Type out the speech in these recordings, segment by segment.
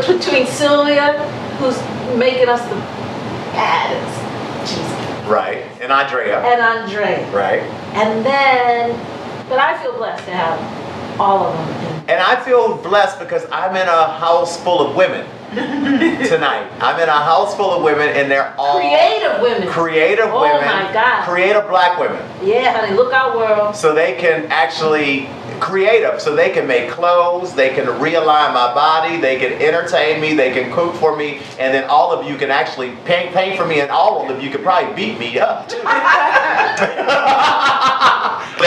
between Sylvia, who's making us the baddest cheesecake. Right. And Andrea. And Andrea. Right. And then, but I feel blessed to have all of them. And I feel blessed because I'm in a house full of women tonight. I'm in a house full of women, and they're all creative women. Creative women. Oh my God. Creative black women. Yeah, honey, look out, world. So they can actually creative, so they can make clothes, they can realign my body, they can entertain me, they can cook for me, and then all of you can actually pay for me, and all of you can probably beat me up. They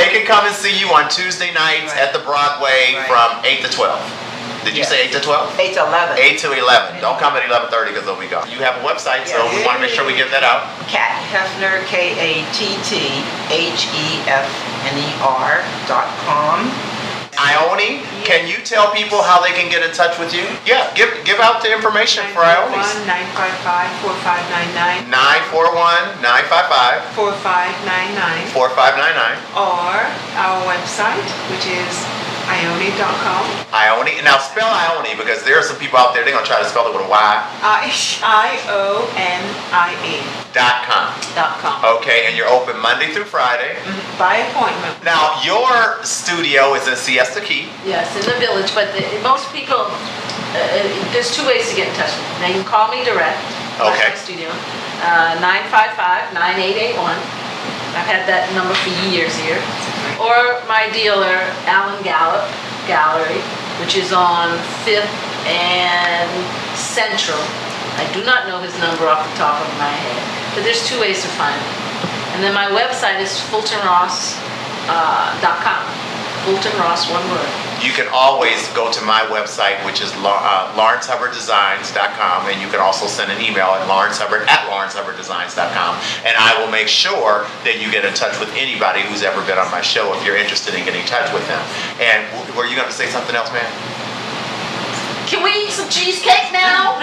can come and see you on Tuesday nights at the Broadway from 8 to 12. Did you say 8 to 12? 8 to 11. 8 to 11. Don't come at 11:30 because they'll be gone. You have a website, so we want to make sure we get that out. Kat Hefner, KATTHEFNER.com. Ione, can you tell people how they can get in touch with you? Yeah, give out the information for Ione. 941-955-4599. 941-955-4599. 4599. Or our website, which is Ione.com. Ione. Now spell Ione because there are some people out there, they're going to try to spell it with a Y. IONIE.com. .com. Okay, and you're open Monday through Friday. By appointment. Now, your studio is in Siesta Key. Yes, in the village, but most people, there's two ways to get in touch with me. Now, you can call me direct. Okay. My studio, 955-9881. I've had that number for years here. Or my dealer, Alan Gallup Gallery, which is on 5th and Central. I do not know his number off the top of my head, but there's two ways to find it. And then my website is FultonRoss.com. Fulton Ross, one word. You can always go to my website, which is LawrenceHubbardDesigns.com, and you can also send an email at LawrenceHubbard@LawrenceHubbardDesigns.com, and I will make sure that you get in touch with anybody who's ever been on my show if you're interested in getting in touch with them. And were you going to say something else, man? Can we eat some cheesecake now?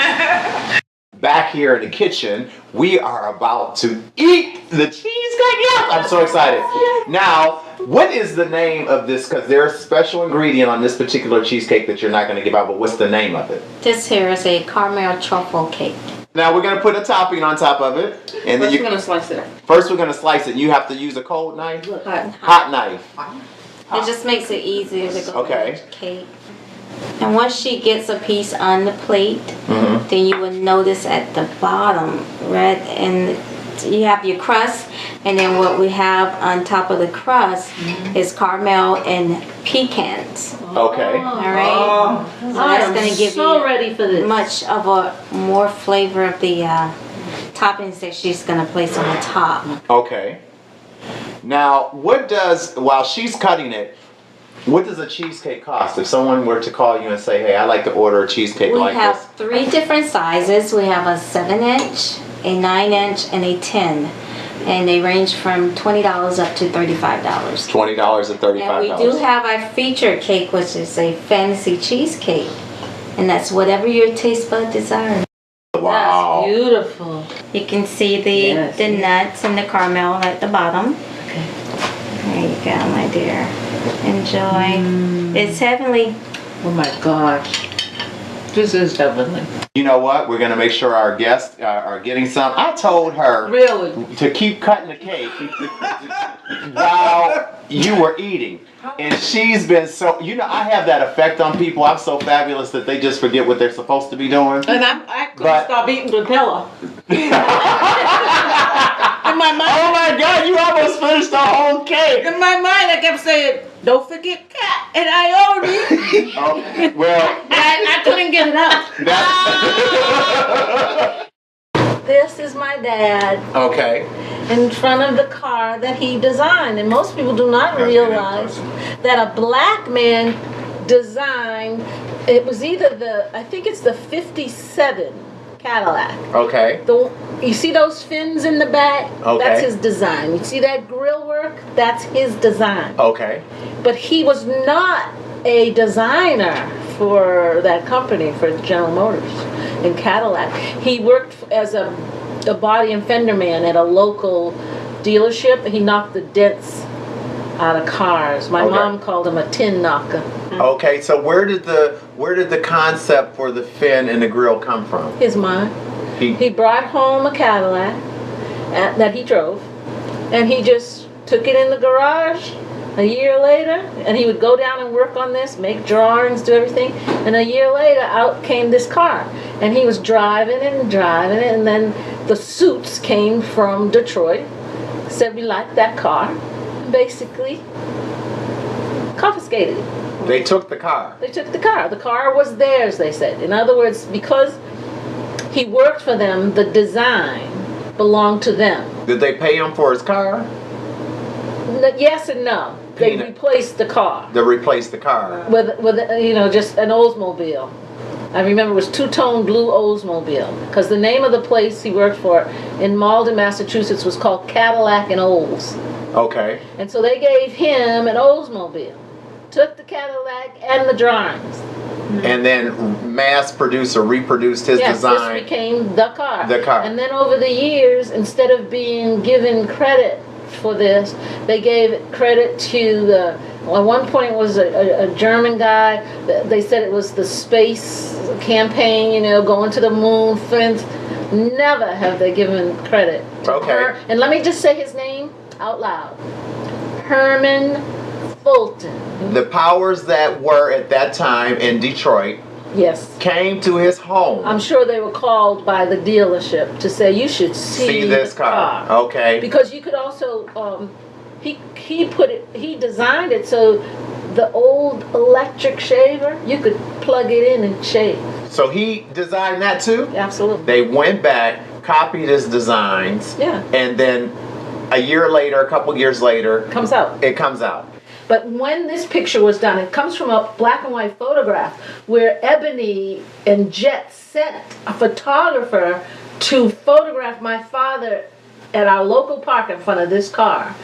Back here in the kitchen, we are about to eat the cheesecake. Yes, I'm so excited. Now, what is the name of this? Because there's a special ingredient on this particular cheesecake that you're not going to give out, but what's the name of it? This here is a caramel truffle cake. Now we're going to put a topping on top of it. And then First, we're going to slice it. First, we're going to slice it. You have to use a cold knife? Hot knife. It just makes it easier to go okay. with the cake. And once she gets a piece on the plate, then you will notice at the bottom, right, and you have your crust, and then what we have on top of the crust is caramel and pecans. Okay. All right. So that's going to give you ready for this. much of a more flavor of the toppings that she's going to place on the top. Okay. Now, while she's cutting it, what does a cheesecake cost? If someone were to call you and say, hey, I'd like to order a cheesecake like this. We have 3 different sizes. We have a 7-inch, a 9-inch, and a 10. And they range from $20 up to $35. $20 and $35. And we do have our featured cake, which is a fantasy cheesecake. And that's whatever your taste bud desires. Wow. That's beautiful. You can see the nuts and the caramel at the bottom. Okay. There you go, my dear. Enjoy. It's heavenly. Oh my gosh. This is heavenly. You know what? We're going to make sure our guests are getting some. I told her to keep cutting the cake while you were eating. And she's been so, I have that effect on people. I'm so fabulous that they just forget what they're supposed to be doing. And I couldn't stop eating Nutella. In my mind. Oh my God, you almost finished the whole cake. In my mind, I kept saying, don't forget Kat and Ione. Oh, well. I couldn't get it out. This is my dad. Okay. In front of the car that he designed. And most people do not realize that a black man designed, it was either I think it's the 57 Cadillac. Okay. You see those fins in the back? Okay. That's his design. You see that grill work? That's his design. Okay. But he was not a designer for that company, for General Motors and Cadillac. He worked as a body and fender man at a local dealership. He knocked the dents out of cars. My mom called him a tin knocker. Okay, so where did the Where did the concept for the fin and the grill come from? His mine. He brought home a Cadillac that he drove, and he just took it in the garage a year later, and he would go down and work on this, make drawings, do everything, and a year later out came this car, and he was driving it, and then the suits came from Detroit, said we liked that car, basically confiscated it. They took the car. They took the car. The car was theirs, they said. In other words, because he worked for them, the design belonged to them. Did they pay him for his car? Yes and no. They replaced the car. They replaced the car. With just an Oldsmobile. I remember it was two-tone blue Oldsmobile, because the name of the place he worked for in Malden, Massachusetts was called Cadillac and Olds. Okay. And so they gave him an Oldsmobile, took the Cadillac and the drawings. And then mass produced or reproduced his design. This became the car. The car. And then over the years, instead of being given credit for this, they gave credit to the, at one point was a German guy. They said it was the space campaign, going to the moon, fence. Never have they given credit to her. And let me just say his name out loud. Herman Fulton. The powers that were at that time in Detroit, yes, came to his home. I'm sure they were called by the dealership to say, you should see this car. Okay. Because you could also, he designed it so the old electric shaver, you could plug it in and shave. So he designed that too? Absolutely. They went back, copied his designs, and then a year later, a couple years later, it comes out. But when this picture was done, it comes from a black and white photograph where Ebony and Jet sent a photographer to photograph my father at our local park in front of this car.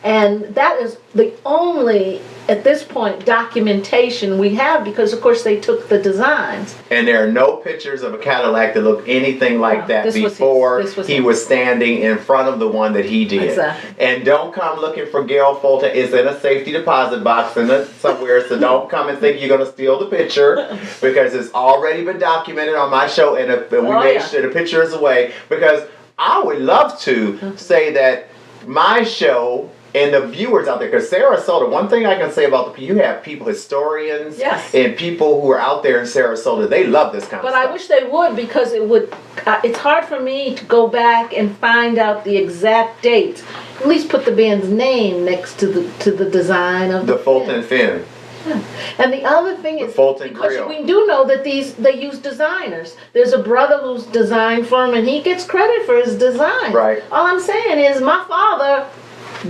And that is the only, at this point, documentation we have, because of course they took the designs. And there are no pictures of a Cadillac that look anything like that before he was standing in front of the one that he did. Exactly. And don't come looking for Gail Fulton. It's in a safety deposit box somewhere, so don't come and think you're going to steal the picture, because it's already been documented on my show, and we made sure the picture is away, because I would love to say that my show and the viewers out there, because Sarasota, one thing I can say about you have people, historians, and people who are out there in Sarasota, they love this kind of stuff. But I wish they would, because it would, it's hard for me to go back and find out the exact dates. At least put the band's name next to the design of the Fulton fin. Yeah. And the other thing is, Fulton because grill. we do know that they use designers. There's a brother who's designed for him, and he gets credit for his design. Right. All I'm saying is, my father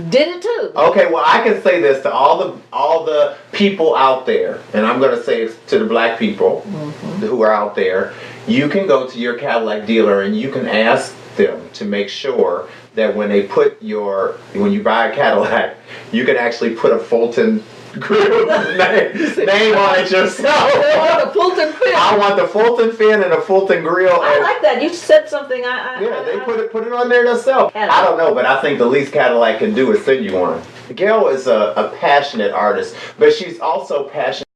did it too. Okay, well, I can say this to all the people out there, and I'm going to say it to the black people who are out there. You can go to your Cadillac dealer and you can ask them to make sure that when you buy a Cadillac, you can actually put a Fulton grill name on it yourself. They want a Fulton fin. I want the Fulton fin and a Fulton grill. I like that. You said something. They put it on there themselves. I don't know, but I think the least Cadillac can do is send you one. Gail is a passionate artist, but she's also passionate